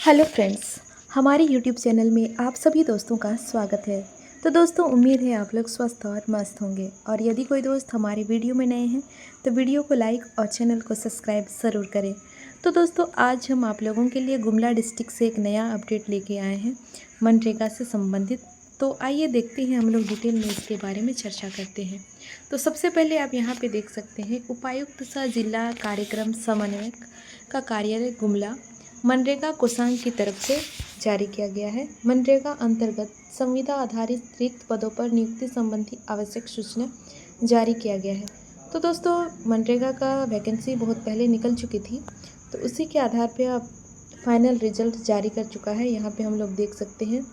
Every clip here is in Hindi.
हेलो फ्रेंड्स, हमारे यूट्यूब चैनल में आप सभी दोस्तों का स्वागत है। तो दोस्तों, उम्मीद है आप लोग स्वस्थ और मस्त होंगे। और यदि कोई दोस्त हमारे वीडियो में नए हैं तो वीडियो को लाइक और चैनल को सब्सक्राइब ज़रूर करें। तो दोस्तों, आज हम आप लोगों के लिए गुमला डिस्ट्रिक्ट से एक नया अपडेट लेके आए हैं मनरेगा से संबंधित। तो आइए देखते हैं, हम लोग डिटेल में इसके बारे में चर्चा करते हैं। तो सबसे पहले आप यहाँ पे देख सकते हैं, उपायुक्त सह जिला कार्यक्रम समन्वयक का कार्यालय गुमला मनरेगा कोषांग की तरफ से जारी किया गया है। मनरेगा अंतर्गत संविदा आधारित रिक्त पदों पर नियुक्ति संबंधी आवश्यक सूचना जारी किया गया है। तो दोस्तों, मनरेगा का वैकेंसी बहुत पहले निकल चुकी थी, तो उसी के आधार पे अब फाइनल रिजल्ट जारी कर चुका है। यहाँ पे हम लोग देख सकते हैं,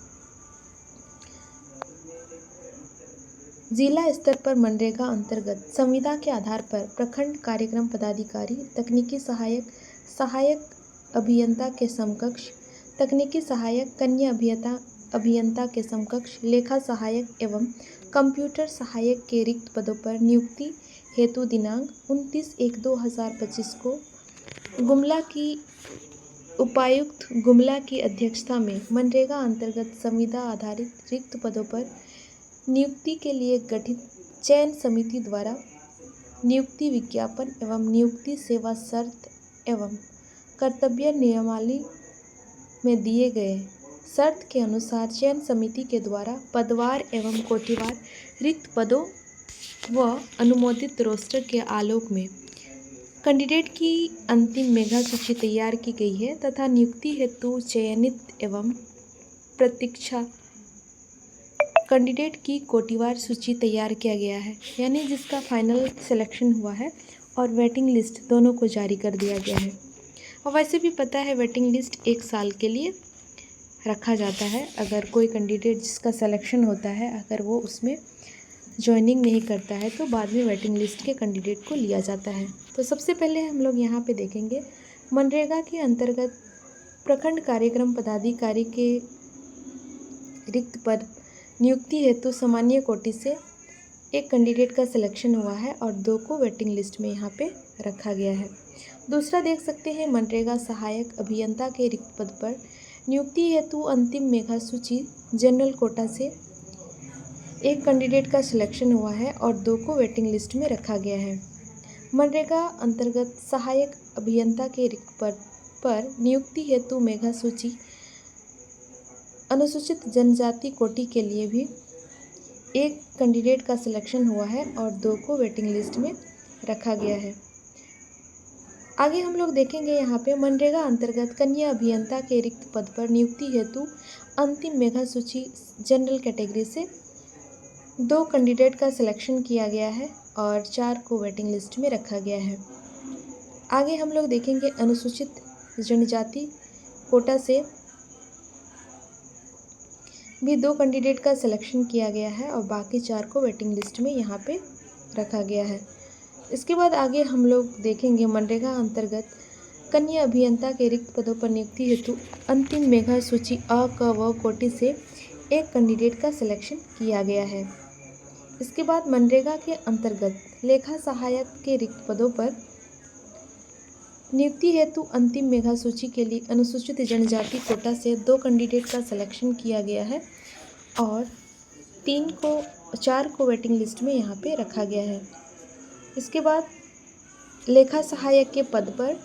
जिला स्तर पर मनरेगा अंतर्गत संविदा के आधार पर प्रखंड कार्यक्रम पदाधिकारी, तकनीकी सहायक, सहायक अभियंता के समकक्ष, तकनीकी सहायक, कन्या अभियंता के समकक्ष, लेखा सहायक एवं कंप्यूटर सहायक के रिक्त पदों पर नियुक्ति हेतु दिनांक 29/1/2025 को गुमला की उपायुक्त गुमला की अध्यक्षता में मनरेगा अंतर्गत संविदा आधारित रिक्त पदों पर नियुक्ति के लिए गठित चयन समिति द्वारा नियुक्ति विज्ञापन एवं नियुक्ति सेवा शर्त एवं कर्तव्य नियमावली में दिए गए शर्त के अनुसार चयन समिति के द्वारा पदवार एवं कोटिवार रिक्त पदों व अनुमोदित रोस्टर के आलोक में कैंडिडेट की अंतिम मेधा सूची तैयार की गई है तथा नियुक्ति हेतु चयनित एवं प्रतीक्षा कैंडिडेट की कोटिवार सूची तैयार किया गया है, यानी जिसका फाइनल सिलेक्शन हुआ है, और वेटिंग लिस्ट दोनों को जारी कर दिया गया है। और वैसे भी पता है, वेटिंग लिस्ट 1 साल के लिए रखा जाता है। अगर कोई कैंडिडेट जिसका सिलेक्शन होता है, अगर वो उसमें ज्वाइनिंग नहीं करता है तो बाद में वेटिंग लिस्ट के कैंडिडेट को लिया जाता है। तो सबसे पहले हम लोग यहाँ पे देखेंगे, मनरेगा के अंतर्गत प्रखंड कार्यक्रम पदाधिकारी के रिक्त पद नियुक्ति हेतु सामान्य कोटि से एक कैंडिडेट का सिलेक्शन हुआ है और 2 को वेटिंग लिस्ट में यहाँ पे रखा गया है। दूसरा देख सकते हैं, मनरेगा सहायक अभियंता के रिक्त पद पर नियुक्ति हेतु अंतिम मेधा सूची जनरल कोटा से एक कैंडिडेट का सिलेक्शन हुआ है और 2 को वेटिंग लिस्ट में रखा गया है। मनरेगा अंतर्गत सहायक अभियंता के रिक्त पद पर नियुक्ति हेतु मेधा सूची अनुसूचित जनजाति कोटि के लिए भी एक कैंडिडेट का सिलेक्शन हुआ है और 2 को वेटिंग लिस्ट में रखा गया है। आगे हम लोग देखेंगे, यहाँ पे मनरेगा अंतर्गत कन्या अभियंता के रिक्त पद पर नियुक्ति हेतु अंतिम मेधा सूची जनरल कैटेगरी से 2 कैंडिडेट का सिलेक्शन किया गया है और 4 को वेटिंग लिस्ट में रखा गया है। आगे हम लोग देखेंगे, अनुसूचित जनजाति कोटा से भी 2 कैंडिडेट का सिलेक्शन किया गया है और बाकी 4 को वेटिंग लिस्ट में यहाँ पे रखा गया है। इसके बाद आगे हम लोग देखेंगे, मनरेगा अंतर्गत कन्या अभियंता के रिक्त पदों पर नियुक्ति हेतु अंतिम मेधा सूची अ, क, व कोटि से एक कैंडिडेट का सिलेक्शन किया गया है। इसके बाद मनरेगा के अंतर्गत लेखा सहायक के रिक्त पदों पर नियुक्ति हेतु अंतिम मेधा सूची के लिए अनुसूचित जनजाति कोटा से 2 कैंडिडेट का सिलेक्शन किया गया है और 4 को वेटिंग लिस्ट में यहाँ पे रखा गया है। इसके बाद लेखा सहायक के पद पर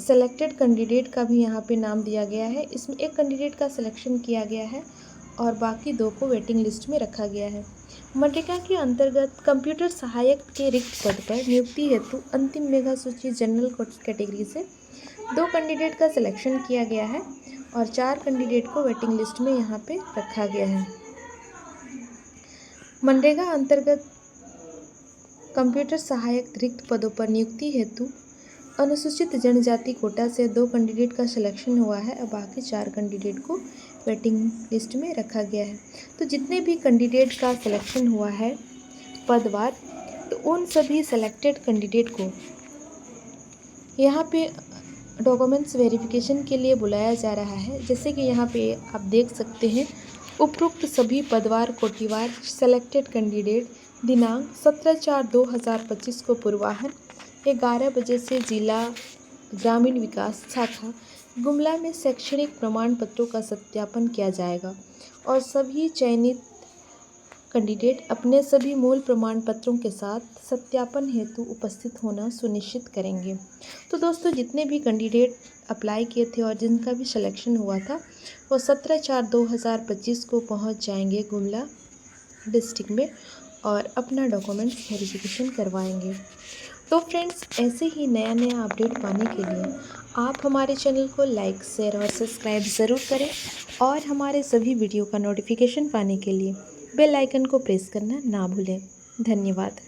सेलेक्टेड कैंडिडेट का भी यहाँ पे नाम दिया गया है। इसमें एक कैंडिडेट का सिलेक्शन किया गया है और बाकी 2 को वेटिंग लिस्ट में रखा गया है। मनरेगा के अंतर्गत कंप्यूटर सहायक के रिक्त पद पर नियुक्ति हेतु अंतिम मेधा सूची जनरल कैटेगरी से 2 कैंडिडेट का सिलेक्शन किया गया है और 4 कैंडिडेट को वेटिंग लिस्ट में यहाँ पे रखा गया है। मनरेगा अंतर्गत कंप्यूटर सहायक रिक्त पदों पर नियुक्ति हेतु अनुसूचित जनजाति कोटा से 2 कैंडिडेट का सिलेक्शन हुआ है और बाकी 4 कैंडिडेट को वेटिंग लिस्ट में रखा गया है। तो जितने भी कैंडिडेट का सिलेक्शन हुआ है पदवार, तो उन सभी सेलेक्टेड कैंडिडेट को यहाँ पे डॉक्यूमेंट्स वेरिफिकेशन के लिए बुलाया जा रहा है। जैसे कि यहाँ पे आप देख सकते हैं, उपरोक्त सभी पदवार कोटिवार सेलेक्टेड कैंडिडेट दिनांक 17/4/2025 को पूर्वाह्न 11 बजे से जिला ग्रामीण विकास शाखा गुमला में शैक्षणिक प्रमाण पत्रों का सत्यापन किया जाएगा और सभी चयनित कैंडिडेट अपने सभी मूल प्रमाण पत्रों के साथ सत्यापन हेतु उपस्थित होना सुनिश्चित करेंगे। तो दोस्तों, जितने भी कैंडिडेट अप्लाई किए थे और जिनका भी सिलेक्शन हुआ था वो 17/4/2025 को पहुंच जाएंगे गुमला डिस्ट्रिक्ट में और अपना डॉक्यूमेंट्स वेरिफिकेशन करवाएंगे। तो फ्रेंड्स, ऐसे ही नया नया अपडेट पाने के लिए आप हमारे चैनल को लाइक, शेयर और सब्सक्राइब ज़रूर करें और हमारे सभी वीडियो का नोटिफिकेशन पाने के लिए बेल आइकन को प्रेस करना ना भूलें। धन्यवाद।